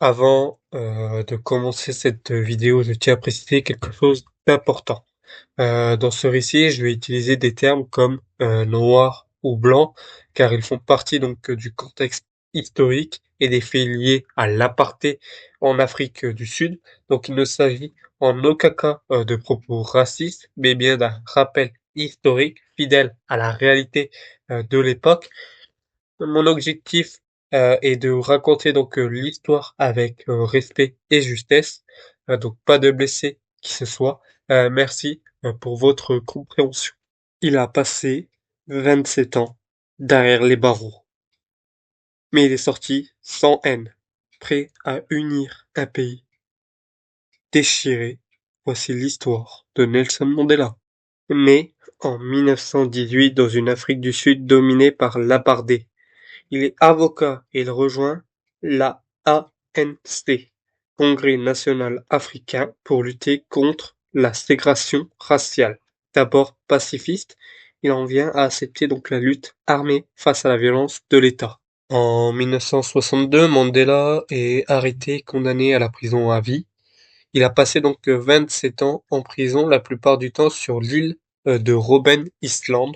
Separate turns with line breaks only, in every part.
Avant de commencer cette vidéo, je tiens à préciser quelque chose d'important. Dans ce récit, je vais utiliser des termes comme noir ou blanc, car ils font partie donc du contexte historique et des faits liés à l'apartheid en Afrique du Sud. Donc il ne s'agit en aucun cas de propos racistes, mais bien d'un rappel historique fidèle à la réalité de l'époque. Mon objectif est de raconter donc l'histoire avec respect et justesse, donc pas de blesser qui ce soit. Merci pour votre compréhension. Il a passé 27 ans derrière les barreaux, mais il est sorti sans haine, prêt à unir un pays déchiré. Voici l'histoire de Nelson Mandela. Né en 1918 dans une Afrique du Sud dominée par l'apartheid. Il est avocat et il rejoint l'ANC, Congrès national africain, pour lutter contre la ségrégation raciale. D'abord pacifiste, il en vient à accepter donc la lutte armée face à la violence de l'État. En 1962, Mandela est arrêté, condamné à la prison à vie. Il a passé donc 27 ans en prison, la plupart du temps sur l'île de Robben Island.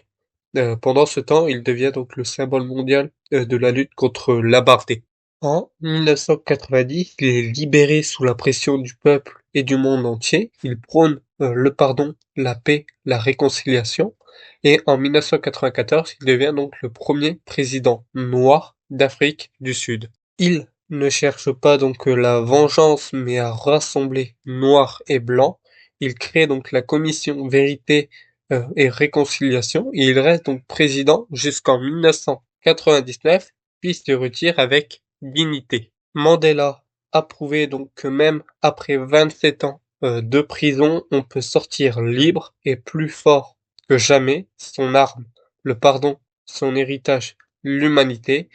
Pendant ce temps, il devient donc le symbole mondial de la lutte contre l'apartheid. En 1990, il est libéré sous la pression du peuple et du monde entier. Il prône le pardon, la paix, la réconciliation. Et en 1994, il devient donc le premier président noir d'Afrique du Sud. Il ne cherche pas donc la vengeance, mais à rassembler noirs et blancs. Il crée donc la commission Vérité et Réconciliation, et il reste donc président jusqu'en 1999, puis se retire avec dignité. Mandela a prouvé donc que même après 27 ans de prison, on peut sortir libre et plus fort que jamais. Son arme, le pardon, son héritage, l'humanité.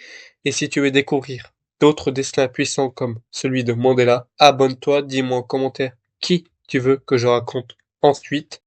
Et si tu veux découvrir d'autres destins puissants comme celui de Mandela, abonne-toi, dis-moi en commentaire qui tu veux que je raconte ensuite.